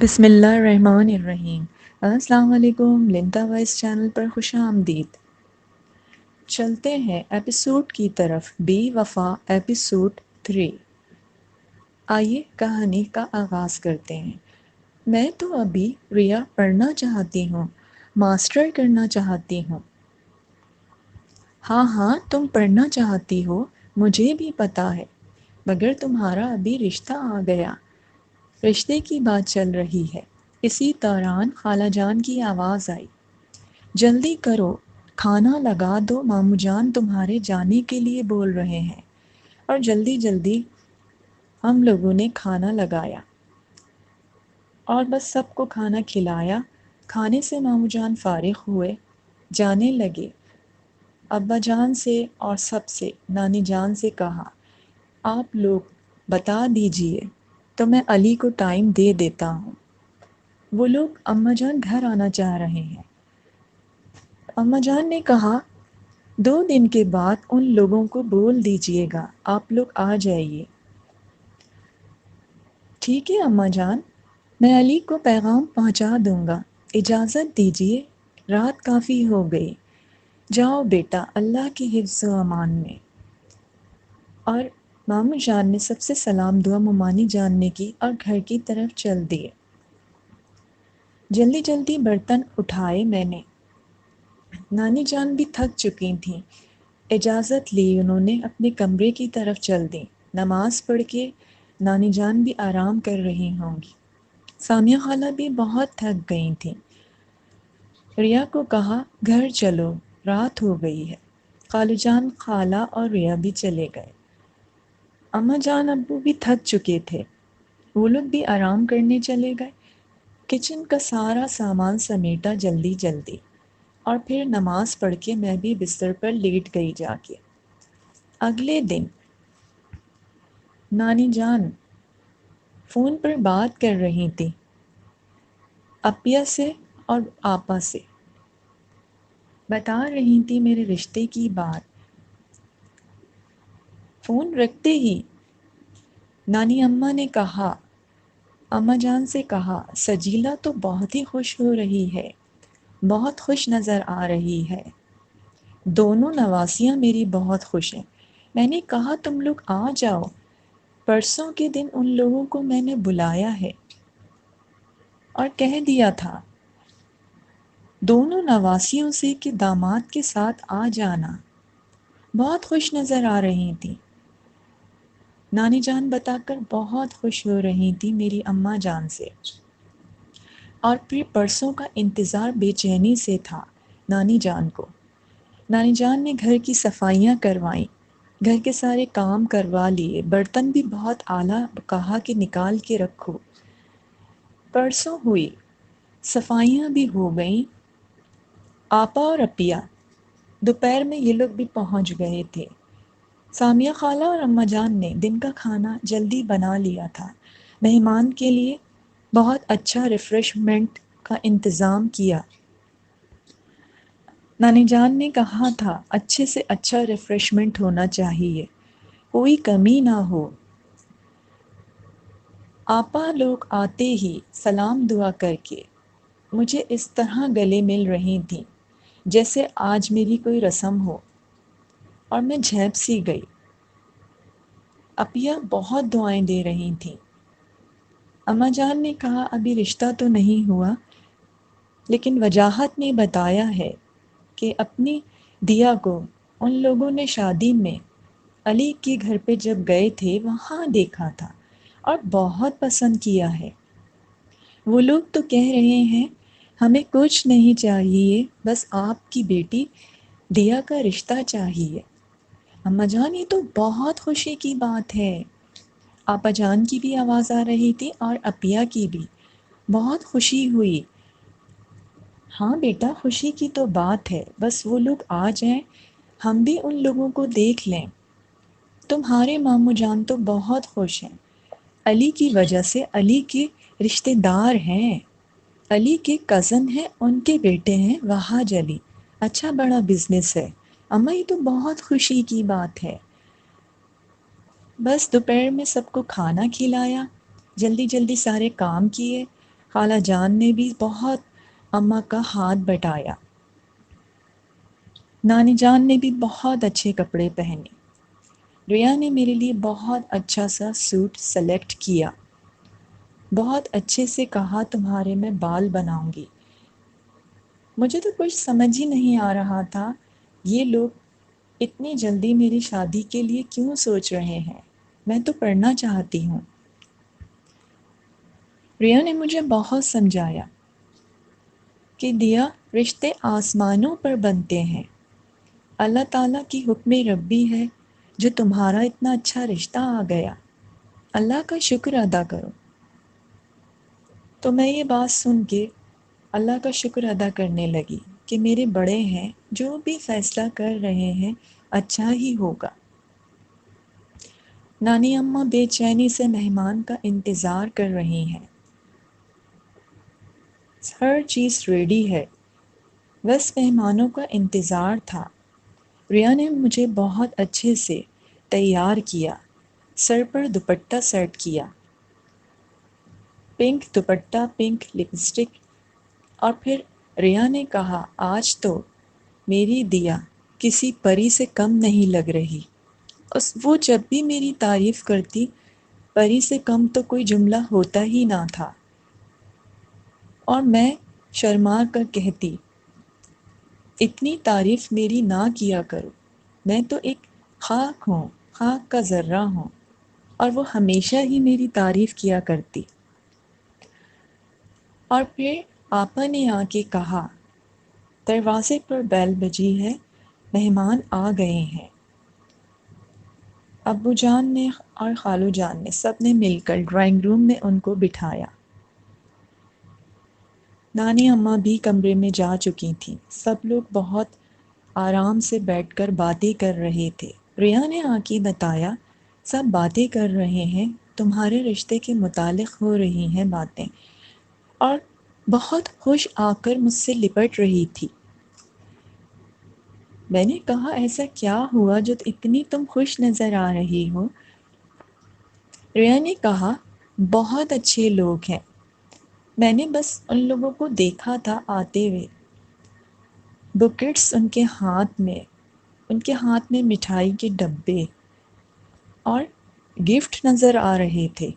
بسم اللہ الرحمن الرحیم۔ السلام علیکم، لنتا وائس چینل پر خوش آمدید۔ چلتے ہیں ایپیسوڈ کی طرف، بے وفا ایپیسوڈ 3۔ آئیے کہانی کا آغاز کرتے ہیں۔ میں تو ابھی ریا پڑھنا چاہتی ہوں، ماسٹر کرنا چاہتی ہوں۔ ہاں ہاں، تم پڑھنا چاہتی ہو، مجھے بھی پتا ہے، مگر تمہارا ابھی رشتہ آ گیا۔ رشتے کی بات چل رہی ہے۔ اسی دوران خالہ جان کی آواز آئی، جلدی کرو، کھانا لگا دو، ماموں جان تمہارے جانے کے لیے بول رہے ہیں۔ اور جلدی جلدی ہم لوگوں نے کھانا لگایا اور بس سب کو کھانا کھلایا۔ کھانے سے ماموں جان فارغ ہوئے، جانے لگے۔ ابا جان سے اور سب سے، نانی جان سے کہا، آپ لوگ بتا دیجئے تو میں علی کو ٹائم دے دیتا ہوں۔ وہ لوگ اماں جان گھر آنا چاہ رہے ہیں۔ اماں جان نے کہا، 2 دن کے بعد ان لوگوں کو بول دیجئے گا، آپ لوگ آ جائیے۔ ٹھیک ہے اماں جان، میں علی کو پیغام پہنچا دوں گا، اجازت دیجئے، رات کافی ہو گئی، جاؤ بیٹا، اللہ کی حفظ و امان میں۔ اور ماموں جان نے سب سے سلام دعا ممانی جان نے کی اور گھر کی طرف چل دیے۔ جلدی جلدی برتن اٹھائے میں نے۔ نانی جان بھی تھک چکی تھیں، اجازت لی انہوں نے، اپنے کمرے کی طرف چل دیں۔ نماز پڑھ کے نانی جان بھی آرام کر رہی ہوں گی۔ سامیہ خالہ بھی بہت تھک گئی تھیں۔ ریا کو کہا، گھر چلو، رات ہو گئی ہے۔ خالو جان، خالہ اور ریا بھی چلے گئے۔ اماں جان ابو بھی تھک چکے تھے، وہ لوگ بھی آرام کرنے چلے گئے۔ کچن کا سارا سامان سمیٹا جلدی جلدی، اور پھر نماز پڑھ کے میں بھی بستر پر لیٹ گئی جا کے۔ اگلے دن نانی جان فون پر بات کر رہی تھی اپیا سے اور آپا سے، بتا رہی تھی میرے رشتے کی بات۔ فون رکھتے ہی نانی اماں نے کہا، اماں جان سے کہا، سجیلا تو بہت ہی خوش ہو رہی ہے، بہت خوش نظر آ رہی ہے۔ دونوں نواسیاں میری بہت خوش ہیں۔ میں نے کہا تم لوگ آ جاؤ، پرسوں کے دن ان لوگوں کو میں نے بلایا ہے اور کہہ دیا تھا دونوں نواسیوں سے کہ داماد کے ساتھ آ جانا۔ بہت خوش نظر آ رہی تھی۔ نانی جان بتا کر بہت خوش ہو رہی تھی میری اماں جان سے، اور پھر پرسوں کا انتظار بے چینی سے تھا نانی جان کو۔ نانی جان نے گھر کی صفائیاں کروائیں، گھر کے سارے کام کروا لیے، برتن بھی بہت اعلیٰ کہا کہ نکال کے رکھو۔ پرسوں ہوئی، صفائیاں بھی ہو گئیں۔ آپا اور اپیا دوپہر میں یہ لوگ بھی پہنچ گئے تھے۔ سامیہ خالہ اور اماں جان نے دن کا کھانا جلدی بنا لیا تھا۔ مہمان کے لیے بہت اچھا ریفریشمنٹ کا انتظام کیا۔ نانی جان نے کہا تھا اچھے سے اچھا ریفریشمنٹ ہونا چاہیے، کوئی کمی نہ ہو۔ آپا لوگ آتے ہی سلام دعا کر کے مجھے اس طرح گلے مل رہی تھیں جیسے آج میری کوئی رسم ہو، اور میں جھیپ سی گئی۔ اپیا بہت دعائیں دے رہی تھیں۔ اماں جان نے کہا ابھی رشتہ تو نہیں ہوا، لیکن وجاہت نے بتایا ہے کہ اپنی دیا کو ان لوگوں نے شادی میں علی کے گھر پہ جب گئے تھے وہاں دیکھا تھا اور بہت پسند کیا ہے۔ وہ لوگ تو کہہ رہے ہیں ہمیں کچھ نہیں چاہیے، بس آپ کی بیٹی دیا کا رشتہ چاہیے۔ اماں جان یہ تو بہت خوشی کی بات ہے۔ آپا جان کی بھی آواز آ رہی تھی اور اپیا کی بھی، بہت خوشی ہوئی۔ ہاں بیٹا، خوشی کی تو بات ہے، بس وہ لوگ آ جائیں، ہم بھی ان لوگوں کو دیکھ لیں۔ تمہارے ماموں جان تو بہت خوش ہیں، علی کی وجہ سے علی کے رشتہ دار ہیں، علی کے کزن ہیں، ان کے بیٹے ہیں وہاج علی، اچھا بڑا بزنس ہے۔ اماں یہ تو بہت خوشی کی بات ہے۔ بس دوپہر میں سب کو کھانا کھلایا، جلدی جلدی سارے کام کیے، خالہ جان نے بھی بہت اماں کا ہاتھ بٹایا، نانی جان نے بھی بہت اچھے کپڑے پہنے، ریا نے میرے لیے بہت اچھا سا سوٹ سلیکٹ کیا، بہت اچھے سے کہا تمہارے میں بال بناؤں گی۔ مجھے تو کچھ سمجھ ہی نہیں آ رہا تھا، یہ لوگ اتنی جلدی میری شادی کے لیے کیوں سوچ رہے ہیں؟ میں تو پڑھنا چاہتی ہوں۔ ریا نے مجھے بہت سمجھایا کہ دیا، رشتے آسمانوں پر بنتے ہیں، اللہ تعالیٰ کی حکم ربی ہے جو تمہارا اتنا اچھا رشتہ آ گیا، اللہ کا شکر ادا کرو۔ تو میں یہ بات سن کے اللہ کا شکر ادا کرنے لگی کہ میرے بڑے ہیں، جو بھی فیصلہ کر رہے ہیں اچھا ہی ہوگا۔ نانی اماں بے چینی سے مہمان کا انتظار کر رہی ہیں، ہر چیز ریڈی ہے، بس مہمانوں کا انتظار تھا۔ ریا نے مجھے بہت اچھے سے تیار کیا، سر پر دوپٹہ سیٹ کیا، پنک دوپٹہ، پنک لپسٹک، اور پھر ریا نے کہا آج تو میری دیا کسی پری سے کم نہیں لگ رہی۔ وہ جب بھی میری تعریف کرتی، پری سے کم تو کوئی جملہ ہوتا ہی نہ تھا، اور میں شرما کر کہتی اتنی تعریف میری نہ کیا کرو، میں تو ایک خاک ہوں، خاک کا ذرہ ہوں۔ اور وہ ہمیشہ ہی میری تعریف کیا کرتی۔ اور پھر آپا نے آ کے کہا دروازے پر بیل بجی ہے، مہمان آ گئے ہیں۔ ابو جان نے اور خالو جان نے سب نے مل کر ڈرائنگ روم میں ان کو بٹھایا۔ نانی اماں بھی کمرے میں جا چکی تھیں، سب لوگ بہت آرام سے بیٹھ کر باتیں کر رہے تھے۔ ریا نے آ کے بتایا سب باتیں کر رہے ہیں، تمہارے رشتے کے متعلق ہو رہی ہیں باتیں، اور بہت خوش آ کر مجھ سے لپٹ رہی تھی۔ میں نے کہا ایسا کیا ہوا جو اتنی تم خوش نظر آ رہی ہو؟ ریا نے کہا بہت اچھے لوگ ہیں، میں نے بس ان لوگوں کو دیکھا تھا آتے ہوئے، بکٹس ان کے ہاتھ میں مٹھائی کے ڈبے اور گفٹ نظر آ رہے تھے۔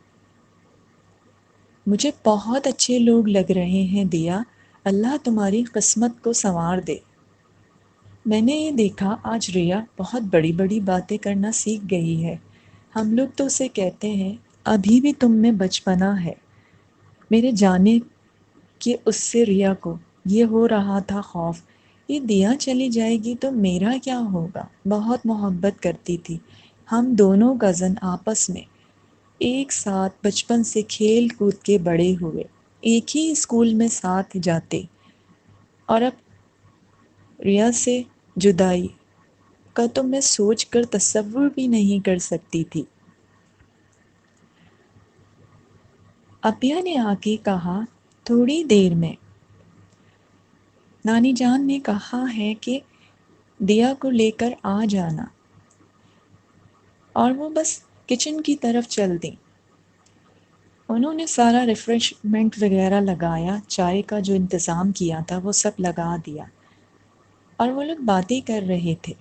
مجھے بہت اچھے لوگ لگ رہے ہیں دیا، اللہ تمہاری قسمت کو سنوار دے۔ میں نے یہ دیکھا آج ریا بہت بڑی بڑی باتیں کرنا سیکھ گئی ہے، ہم لوگ تو اسے کہتے ہیں ابھی بھی تم میں بچپنا ہے۔ میرے جانے کہ اس سے ریا کو یہ ہو رہا تھا خوف، یہ دیا چلی جائے گی تو میرا کیا ہوگا۔ بہت محبت کرتی تھی، ہم دونوں کزن آپس میں ایک ساتھ بچپن سے کھیل کود کے بڑے ہوئے، ایک ہی اسکول میں ساتھ جاتے، اور اب ریا سے جدائی کا تو میں سوچ کر تصور بھی نہیں کر سکتی تھی۔ اپیا نے آ کے کہا تھوڑی دیر میں نانی جان نے کہا ہے کہ دیا کو لے کر آ جانا، اور وہ بس کچن کی طرف چل دیں۔ انہوں نے سارا ریفریشمنٹ وغیرہ لگایا، چائے کا جو انتظام کیا تھا وہ سب لگا دیا، اور وہ لوگ باتیں کر رہے تھے۔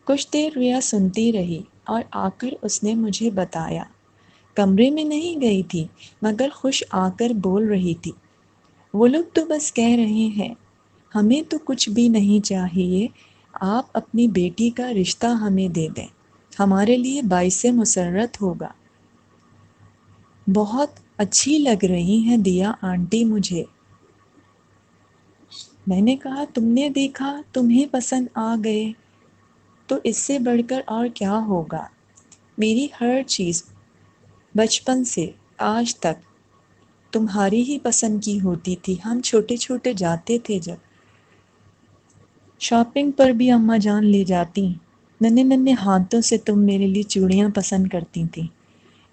کچھ دیر ریا سنتی رہی اور آ کر اس نے مجھے بتایا کمرے میں نہیں گئی تھی مگر خوش آ کر بول رہی تھی وہ لوگ تو بس کہہ رہے ہیں، ہمیں تو کچھ بھی نہیں چاہیے، آپ اپنی بیٹی کا رشتہ ہمیں دے دیں، ہمارے لیے باعث مسرت ہوگا۔ بہت اچھی لگ رہی ہیں دیا آنٹی مجھے۔ میں نے کہا تم نے دیکھا تمہیں پسند آ گئے تو اس سے بڑھ کر اور کیا ہوگا۔ میری ہر چیز بچپن سے آج تک تمہاری ہی پسند کی ہوتی تھی۔ ہم چھوٹے چھوٹے جاتے تھے جب شاپنگ پر بھی اماں جان لے جاتی، ننھے ننھے ہاتھوں سے تم میرے لیے چوڑیاں پسند کرتی تھیں۔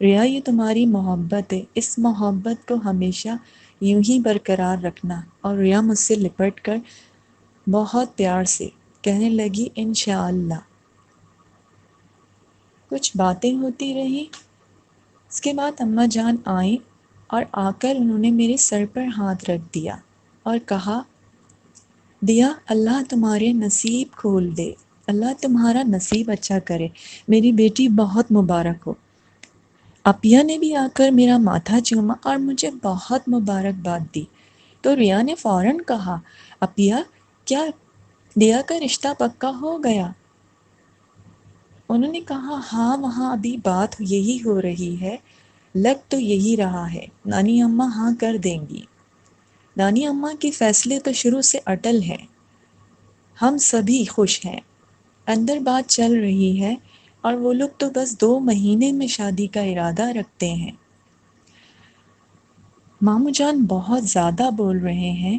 ریا یہ تمہاری محبت ہے، اس محبت کو ہمیشہ یوں ہی برقرار رکھنا۔ اور ریا مجھ سے لپٹ کر بہت پیار سے کہنے لگی انشاءاللہ۔ کچھ باتیں ہوتی رہیں، اس کے بعد اماں جان آئیں اور آ کر انہوں نے میرے سر پر ہاتھ رکھ دیا اور کہا، دیا اللہ تمہارے نصیب کھول دے، اللہ تمہارا نصیب اچھا کرے، میری بیٹی بہت مبارک ہو۔ اپیا نے بھی آ کر میرا ماتھا چوما اور مجھے بہت مبارکباد دی۔ تو ریا نے فوراً کہا، اپیا کیا دیا کا رشتہ پکا ہو گیا؟ انہوں نے کہا، ہاں وہاں ابھی بات یہی ہو رہی ہے، لگ تو یہی رہا ہے، نانی اماں ہاں کر دیں گی۔ نانی اماں کے فیصلے تو شروع سے اٹل ہیں، ہم سبھی خوش ہیں، اندر بات چل رہی ہے اور وہ لوگ تو بس 2 مہینے میں شادی کا ارادہ رکھتے ہیں۔ ماموں جان بہت زیادہ بول رہے ہیں۔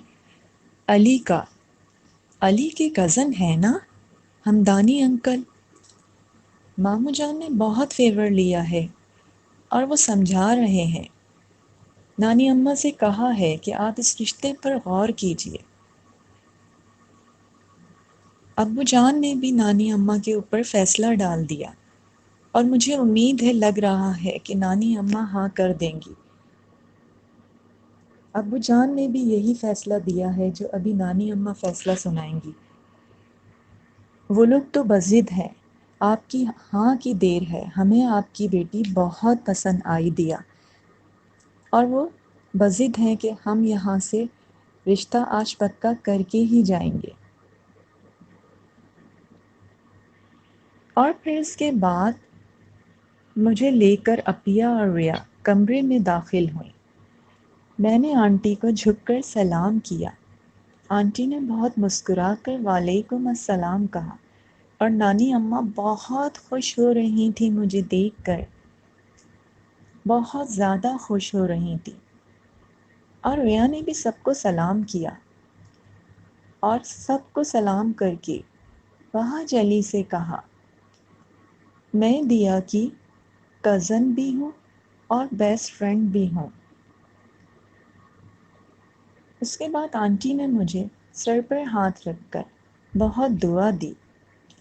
علی کے کزن ہے نا، ہمدانی انکل۔ ماموں جان نے بہت فیور لیا ہے اور وہ سمجھا رہے ہیں۔ نانی اماں سے کہا ہے کہ آپ اس رشتے پر غور کیجئے۔ ابو جان نے بھی نانی اماں کے اوپر فیصلہ ڈال دیا اور مجھے امید ہے، لگ رہا ہے کہ نانی اماں ہاں کر دیں گی۔ ابو جان نے بھی یہی فیصلہ دیا ہے جو ابھی نانی اماں فیصلہ سنائیں گی۔ وہ لوگ تو بضد ہیں، آپ کی ہاں کی دیر ہے، ہمیں آپ کی بیٹی بہت پسند آئی دیا، اور وہ بضد ہیں کہ ہم یہاں سے رشتہ آج پکا کر کے ہی جائیں گے۔ اور پھر اس کے بعد مجھے لے کر اپیا اور ریا کمرے میں داخل ہوئیں۔ میں نے آنٹی کو جھک کر سلام کیا۔ آنٹی نے بہت مسکرا کر وعلیکم السلام کہا اور نانی اماں بہت خوش ہو رہی تھیں مجھے دیکھ کر، بہت زیادہ خوش ہو رہی تھیں۔ اور ریا نے بھی سب کو سلام کیا اور سب کو سلام کر کے وہاں جلی سے کہا، میں دیا کی کزن بھی ہوں اور بیسٹ فرینڈ بھی ہوں۔ اس کے بعد آنٹی نے مجھے سر پر ہاتھ رکھ کر بہت دعا دی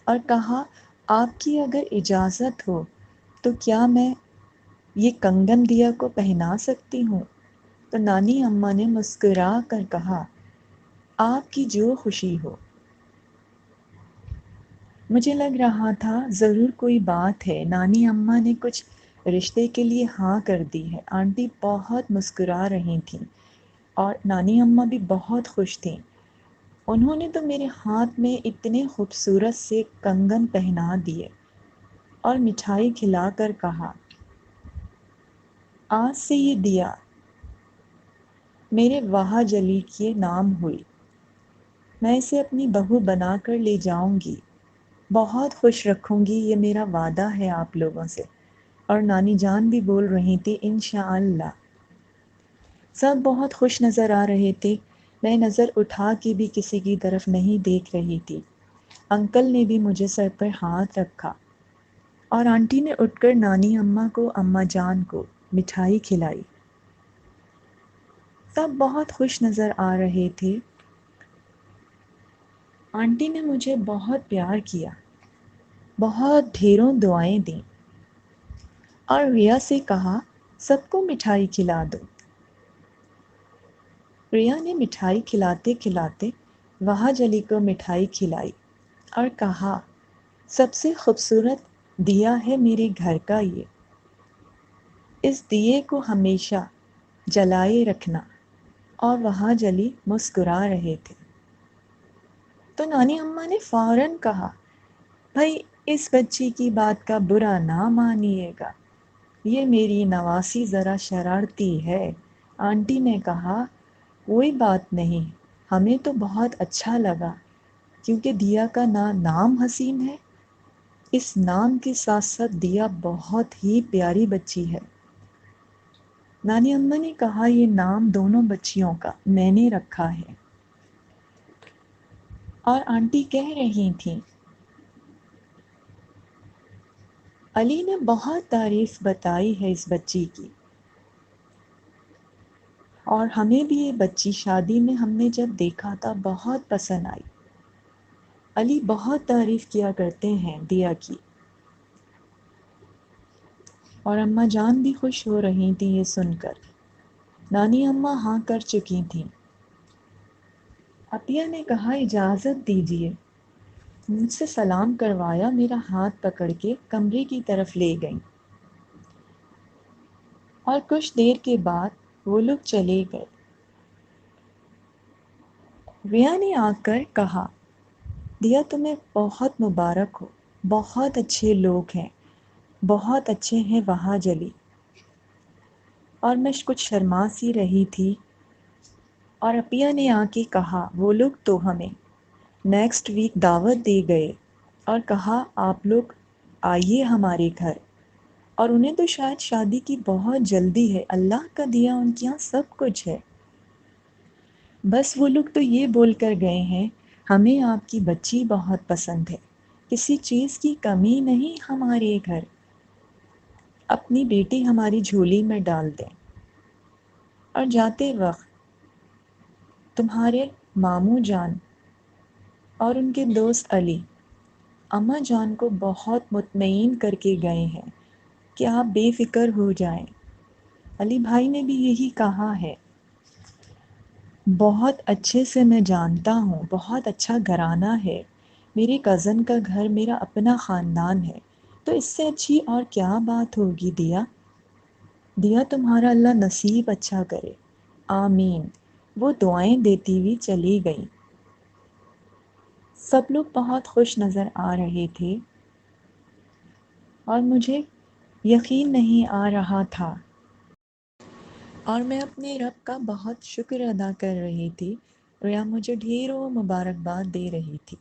اور کہا، آپ کی اگر اجازت ہو تو کیا میں یہ کنگن دیا کو پہنا سکتی ہوں؟ تو نانی اماں نے مسکرا کر کہا، آپ کی جو خوشی ہو۔ مجھے لگ رہا تھا ضرور کوئی بات ہے، نانی اماں نے کچھ رشتے کے لیے ہاں کر دی ہے۔ آنٹی بہت مسکرا رہی تھیں اور نانی اماں بھی بہت خوش تھیں۔ انہوں نے تو میرے ہاتھ میں اتنے خوبصورت سے کنگن پہنا دیے اور مٹھائی کھلا کر کہا، آج سے یہ دیا میرے واہ جلی کے نام ہوئی، میں اسے اپنی بہو بنا کر لے جاؤں گی، بہت خوش رکھوں گی، یہ میرا وعدہ ہے آپ لوگوں سے۔ اور نانی جان بھی بول رہی تھی، انشاءاللہ۔ سب بہت خوش نظر آ رہے تھے، میں نظر اٹھا کے بھی کسی کی طرف نہیں دیکھ رہی تھی۔ انکل نے بھی مجھے سر پر ہاتھ رکھا اور آنٹی نے اٹھ کر نانی اماں کو، اماں جان کو مٹھائی کھلائی۔ سب بہت خوش نظر آ رہے تھے۔ آنٹی نے مجھے بہت پیار کیا، بہت ڈھیروں دعائیں دیں اور ریا سے کہا، سب کو مٹھائی کھلا دو۔ ریا نے مٹھائی کھلاتے کھلاتے وہاں جلی کو مٹھائی کھلائی اور کہا، سب سے خوبصورت دیا ہے میرے گھر کا یہ، اس دیے کو ہمیشہ جلائے رکھنا۔ اور وہاں جلی مسکرا رہے تھے۔ تو نانی اماں نے فوراً کہا، بھائی اس بچی کی بات کا برا نہ مانیے گا، یہ میری نواسی ذرا شرارتی ہے۔ آنٹی نے کہا، کوئی بات نہیں، ہمیں تو بہت اچھا لگا کیونکہ دیا کا نام حسین ہے، اس نام کے ساتھ ساتھ دیا بہت ہی پیاری بچی ہے۔ نانی اماں نے کہا، یہ نام دونوں بچیوں کا میں نے رکھا ہے۔ اور آنٹی کہہ رہی تھیں، علی نے بہت تعریف بتائی ہے اس بچی کی، اور ہمیں بھی یہ بچی شادی میں ہم نے جب دیکھا تھا بہت پسند آئی۔ علی بہت تعریف کیا کرتے ہیں دیا کی۔ اور اماں جان بھی خوش ہو رہی تھی یہ سن کر۔ نانی اماں ہاں کر چکی تھیں۔ عطیہ نے کہا اجازت دیجیے، مجھ سے سلام کروایا، میرا ہاتھ پکڑ کے کمرے کی طرف لے گئیں اور کچھ دیر کے بعد وہ لوگ چلے گئے۔ ریا نے آ کر کہا دیا تمہیں بہت مبارک ہو، بہت اچھے لوگ ہیں، بہت اچھے ہیں وہاں جلی۔ اور میں کچھ شرما سی رہی تھی اور عطیہ نے آ کے کہا وہ لوگ تو ہمیں نیکسٹ ویک دعوت دے گئے اور کہا آپ لوگ آئیے ہمارے گھر، اور انہیں تو شاید شادی کی بہت جلدی ہے، اللہ کا دیا ان کے یہاں سب کچھ ہے۔ بس وہ لوگ تو یہ بول کر گئے ہیں ہمیں آپ کی بچی بہت پسند ہے، کسی چیز کی کمی نہیں ہمارے گھر، اپنی بیٹی ہماری جھولی میں ڈال دیں۔ اور جاتے وقت تمہارے ماموں جان اور ان کے دوست علی اماں جان کو بہت مطمئن کر کے گئے ہیں کہ آپ بے فکر ہو جائیں۔ علی بھائی نے بھی یہی کہا ہے، بہت اچھے سے میں جانتا ہوں، بہت اچھا گھرانہ ہے، میرے کزن کا گھر میرا اپنا خاندان ہے، تو اس سے اچھی اور کیا بات ہوگی دیا۔ دیا تمہارا اللہ نصیب اچھا کرے، آمین۔ وہ دعائیں دیتی ہوئی چلی گئی۔ سب لوگ بہت خوش نظر آ رہے تھے اور مجھے یقین نہیں آ رہا تھا، اور میں اپنے رب کا بہت شکر ادا کر رہی تھی۔ ریا مجھے ڈھیروں مبارکباد دے رہی تھی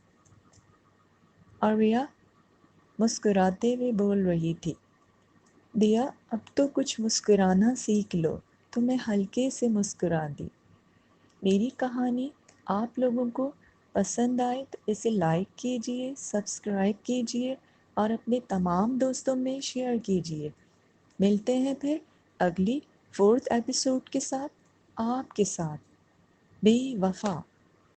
اور ریا مسکراتے ہوئے بول رہی تھی دیا اب تو کچھ مسکرانا سیکھ لو، تو میں ہلکے سے مسکرا دی۔ میری کہانی آپ لوگوں کو پسند آئے تو اسے لائک کیجئے، سبسکرائب کیجئے اور اپنے تمام دوستوں میں شیئر کیجئے۔ ملتے ہیں پھر اگلی 4th ایپیسوڈ کے ساتھ، آپ کے ساتھ بے وفا۔